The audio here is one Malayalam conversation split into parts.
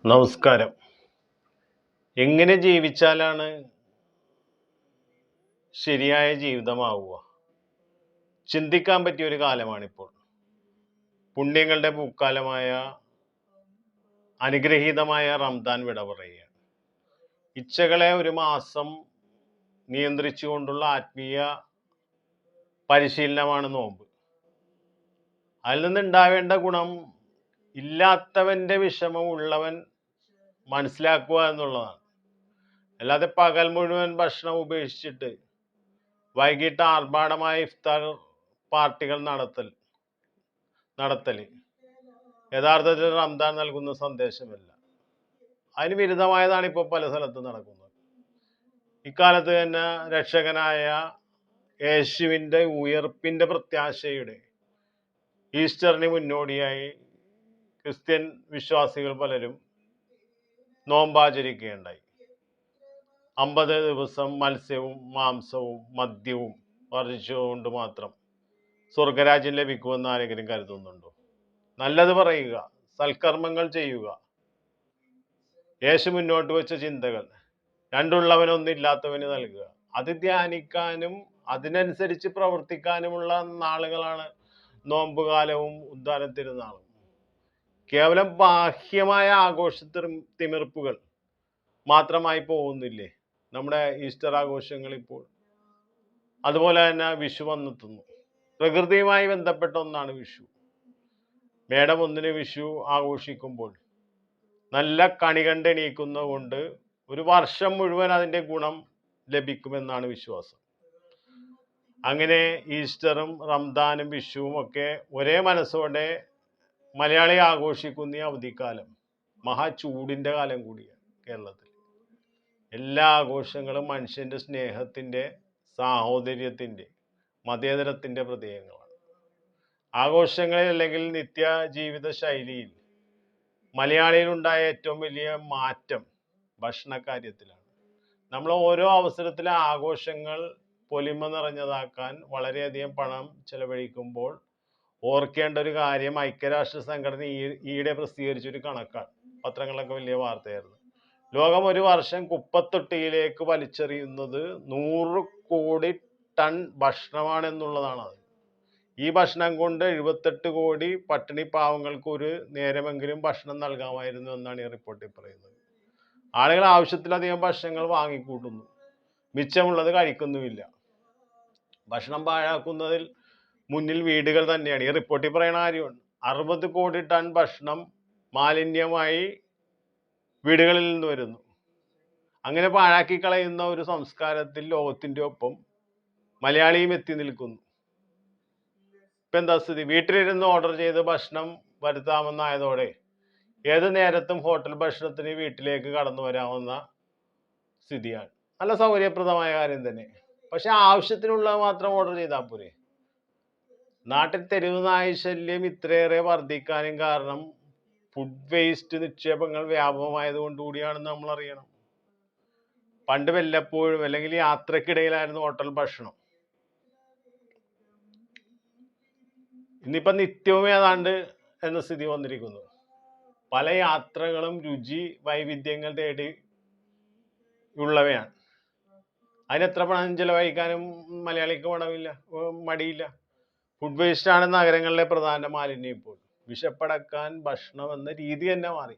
നമസ്കാരം. എങ്ങനെ ജീവിച്ചാലാണ് ശരിയായ ജീവിതമാവുക? ചിന്തിക്കാൻ പറ്റിയ ഒരു കാലമാണിപ്പോൾ. പുണ്യങ്ങളുടെ പൂക്കാലമായ അനുഗ്രഹീതമായ റംദാൻ വിട പറയുകയാണ്. ഇച്ഛകളെ ഒരു മാസം നിയന്ത്രിച്ചുകൊണ്ടുള്ള ആത്മീയ പരിശീലനമാണ് നോമ്പ്. അതിൽ നിന്നുണ്ടാവേണ്ട ഗുണം ഇല്ലാത്തവൻ്റെ വിഷമം ഉള്ളവൻ മനസ്സിലാക്കുക എന്നുള്ളതാണ്. അല്ലാതെ പകൽ മുഴുവൻ ഭക്ഷണം ഉപേക്ഷിച്ചിട്ട് വൈകിട്ട് ആർഭാടമായ ഇഫ്താർ പാർട്ടികൾ നടത്തൽ യഥാർത്ഥത്തിൽ റംദാൻ നൽകുന്ന സന്ദേശമല്ല. അതിന് വിരുദ്ധമായതാണ് ഇപ്പോൾ പല സ്ഥലത്തും നടക്കുന്നത്. ഇക്കാലത്ത് തന്നെ രക്ഷകനായ യേശുവിൻ്റെ ഉയർപ്പിൻ്റെ പ്രത്യാശയുടെ ഈസ്റ്ററിന് മുന്നോടിയായി ക്രിസ്ത്യൻ വിശ്വാസികൾ പലരും നോമ്പാചരിക്കുകയുണ്ടായി. 50 ദിവസം മത്സ്യവും മാംസവും മദ്യവും വർജിച്ചുകൊണ്ട് മാത്രം സ്വർഗരാജ്യം ലഭിക്കുമെന്ന് ആരെങ്കിലും കരുതുന്നുണ്ടോ? നല്ലത് പറയുക, സൽക്കർമ്മങ്ങൾ ചെയ്യുക, യേശു മുന്നോട്ട് വെച്ച ചിന്തകൾ, രണ്ടുള്ളവനൊന്നില്ലാത്തവന് നൽകുക, അത് ധ്യാനിക്കാനും അതിനനുസരിച്ച് പ്രവർത്തിക്കാനുമുള്ള നാളുകളാണ് നോമ്പുകാലവും ഉദ്ധാന തിരുനാളും. കേവലം ബാഹ്യമായ തിമിർപ്പുകൾ മാത്രമായി പോകുന്നില്ലേ നമ്മുടെ ഈസ്റ്റർ ആഘോഷങ്ങൾ ഇപ്പോൾ? അതുപോലെ തന്നെ വിഷു വന്നെത്തുന്നു. പ്രകൃതിയുമായി ബന്ധപ്പെട്ട ഒന്നാണ് വിഷു. മേടം 1 വിഷു ആഘോഷിക്കുമ്പോൾ നല്ല കണി കണ്ടെണീക്കുന്നത് കൊണ്ട് ഒരു വർഷം മുഴുവൻ അതിൻ്റെ ഗുണം ലഭിക്കുമെന്നാണ് വിശ്വാസം. അങ്ങനെ ഈസ്റ്ററും റംദാനും വിഷുവും ഒക്കെ ഒരേ മനസ്സോടെ മലയാളി ആഘോഷിക്കുന്ന ഈ അവധിക്കാലം മഹാചൂടിൻ്റെ കാലം കൂടിയാണ് കേരളത്തിൽ. എല്ലാ ആഘോഷങ്ങളും മനുഷ്യൻ്റെ സ്നേഹത്തിൻ്റെ, സാഹോദര്യത്തിൻ്റെ, മതേതരത്തിൻ്റെ പ്രതീകങ്ങളാണ്. ആഘോഷങ്ങളിൽ അല്ലെങ്കിൽ നിത്യ ജീവിത ശൈലിയിൽ മലയാളിയിലുണ്ടായ ഏറ്റവും വലിയ മാറ്റം ഭക്ഷണക്കാര്യത്തിലാണ്. നമ്മൾ ഓരോ അവസരത്തിലെ ആഘോഷങ്ങൾ പൊലിമ നിറഞ്ഞതാക്കാൻ വളരെയധികം പണം ചെലവഴിക്കുമ്പോൾ ഓർക്കേണ്ട ഒരു കാര്യം, ഐക്യരാഷ്ട്ര സംഘടന ഈയിടെ പ്രസിദ്ധീകരിച്ചൊരു കണക്കാണ്. പത്രങ്ങളിലൊക്കെ വലിയ വാർത്തയായിരുന്നു. ലോകം ഒരു വർഷം കുപ്പത്തൊട്ടിയിലേക്ക് വലിച്ചെറിയുന്നത് 100 കോടി ടൺ ഭക്ഷണമാണെന്നുള്ളതാണ്. അത് ഈ ഭക്ഷണം കൊണ്ട് 78 കോടി പട്ടിണി പാവങ്ങൾക്ക് ഒരു നേരമെങ്കിലും ഭക്ഷണം നൽകാമായിരുന്നു എന്നാണ് ഈ റിപ്പോർട്ടിൽ പറയുന്നത്. ആളുകൾ ആവശ്യത്തിലധികം ഭക്ഷണങ്ങൾ വാങ്ങിക്കൂട്ടുന്നു, മിച്ചമുള്ളത് കഴിക്കുന്നുമില്ല. ഭക്ഷണം പാഴാക്കുന്നതിൽ മുന്നിൽ വീടുകൾ തന്നെയാണ്. ഈ റിപ്പോർട്ടിൽ പറയുന്ന കാര്യമാണ്. 60 കോടി ടൺ ഭക്ഷണം മാലിന്യമായി വീടുകളിൽ നിന്ന് വരുന്നു. അങ്ങനെ പാഴാക്കി കളയുന്ന ഒരു സംസ്കാരത്തിൽ ലോകത്തിൻ്റെ ഒപ്പം മലയാളിയും എത്തി നിൽക്കുന്നു. ഇപ്പം എന്താ സ്ഥിതി? വീട്ടിലിരുന്ന് ഓർഡർ ചെയ്ത് ഭക്ഷണം വരുത്താമെന്നായതോടെ ഏത് നേരത്തും ഹോട്ടൽ ഭക്ഷണത്തിന് വീട്ടിലേക്ക് കടന്നു വരാവുന്ന സ്ഥിതിയാണ്. നല്ല സൗകര്യപ്രദമായ കാര്യം തന്നെ. പക്ഷെ ആവശ്യത്തിനുള്ളത് മാത്രം ഓർഡർ ചെയ്താൽ പോരെ? നാട്ടിൽ തെരുവ് നായ ശല്യം ഇത്രയേറെ വർദ്ധിക്കാനും കാരണം ഫുഡ് വേസ്റ്റ് നിക്ഷേപങ്ങൾ വ്യാപകമായത് കൊണ്ടുകൂടിയാണെന്ന് നമ്മൾ അറിയണം. പണ്ട് വല്ലപ്പോഴും അല്ലെങ്കിൽ യാത്രക്കിടയിലായിരുന്നു ഹോട്ടൽ ഭക്ഷണം. ഇന്നിപ്പം നിത്യവും ഏതാണ്ട് എന്ന സ്ഥിതി വന്നിരിക്കുന്നു. പല യാത്രകളും രുചി വൈവിധ്യങ്ങൾ തേടി ഉള്ളവയാണ്. അതിനെത്ര പണം ചെലവഴിക്കാനും മലയാളിക്ക് മടിയില്ല. ഫുഡ് വേസ്റ്റാണ് നഗരങ്ങളിലെ പ്രധാന മാലിന്യം. ഇപ്പോൾ വിശപ്പടക്കാൻ ഭക്ഷണം എന്ന രീതി തന്നെ മാറി.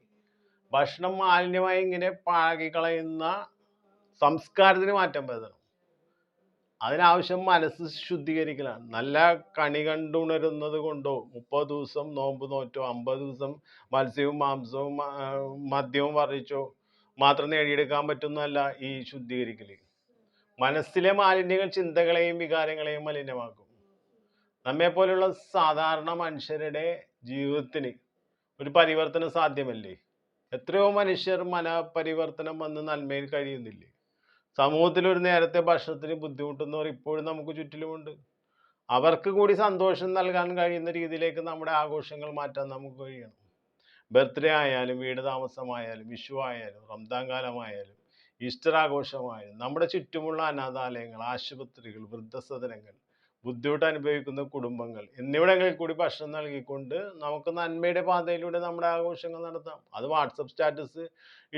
ഭക്ഷണം മാലിന്യമായി ഇങ്ങനെ പാഴാക്കി കളയുന്ന സംസ്കാരത്തിന് മാറ്റം വരുത്തണം. അതിനാവശ്യം മനസ്സ് ശുദ്ധീകരിക്കലാണ്. നല്ല കണി കണ്ടുണരുന്നത് കൊണ്ടോ 30 ദിവസം നോമ്പ് നോറ്റോ 50 ദിവസം മത്സ്യവും മാംസവും മദ്യവും വർജിച്ചോ മാത്രം നേടിയെടുക്കാൻ പറ്റുന്നതല്ല ഈ ശുദ്ധീകരിക്കൽ. മനസ്സിലെ മാലിന്യങ്ങൾ ചിന്തകളെയും വികാരങ്ങളെയും മലിനമാക്കും. നമ്മെപ്പോലുള്ള സാധാരണ മനുഷ്യരുടെ ജീവിതത്തിന് ഒരു പരിവർത്തനം സാധ്യമല്ലേ? എത്രയോ മനുഷ്യർ മനപരിവർത്തനം വന്ന് നന്മയിൽ കഴിയുന്നില്ലേ? സമൂഹത്തിൽ ഒരു നേരത്തെ ഭക്ഷണത്തിന് ബുദ്ധിമുട്ടുന്നവർ ഇപ്പോഴും നമുക്ക് ചുറ്റിലുമുണ്ട്. അവർക്ക് കൂടി സന്തോഷം നൽകാൻ കഴിയുന്ന രീതിയിലേക്ക് നമ്മുടെ ആഘോഷങ്ങൾ മാറ്റാൻ നമുക്ക് കഴിയണം. ബർത്ത്ഡേ ആയാലും, വീട് താമസമായാലും, വിഷു ആയാലും, റംദാൻ കാലമായാലും, ഈസ്റ്റർ ആഘോഷമായാലും, നമ്മുടെ ചുറ്റുമുള്ള അനാഥാലയങ്ങൾ, ആശുപത്രികൾ, വൃദ്ധസദനങ്ങൾ, ബുദ്ധിമുട്ട് അനുഭവിക്കുന്ന കുടുംബങ്ങൾ എന്നിവിടങ്ങളിൽ കൂടി ഭക്ഷണം നൽകിക്കൊണ്ട് നമുക്ക് നന്മയുടെ പാതയിലൂടെ നമ്മുടെ ആഘോഷങ്ങൾ നടത്താം. അത് വാട്സപ്പ് സ്റ്റാറ്റസ്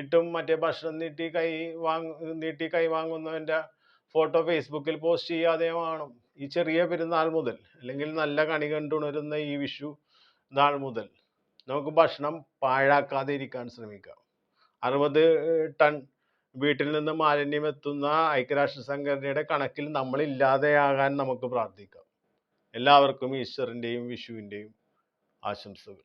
ഇട്ടും മറ്റേ ഭക്ഷണം നീട്ടി കൈ വാങ്ങുന്നവൻ്റെ ഫോട്ടോ ഫേസ്ബുക്കിൽ പോസ്റ്റ് ചെയ്യാതെ വേണം. ഈ ചെറിയ പെരുന്നാൾ മുതൽ അല്ലെങ്കിൽ നല്ല കണി കണ്ടുണരുന്ന ഈ വിഷു നാൾ മുതൽ നമുക്ക് ഭക്ഷണം പാഴാക്കാതെ ഇരിക്കാൻ ശ്രമിക്കാം. 60 ടൺ വീട്ടിൽ നിന്ന് മാലിന്യം എത്തുന്ന ഐക്യരാഷ്ട്ര സംഘടനയുടെ കണക്കിൽ നമ്മൾ ഇല്ലാതെയാകാൻ നമുക്ക് പ്രാർത്ഥിക്കാം. എല്ലാവർക്കും ഈസ്റ്ററിൻ്റെയും വിഷുവിൻ്റെയും ആശംസകൾ.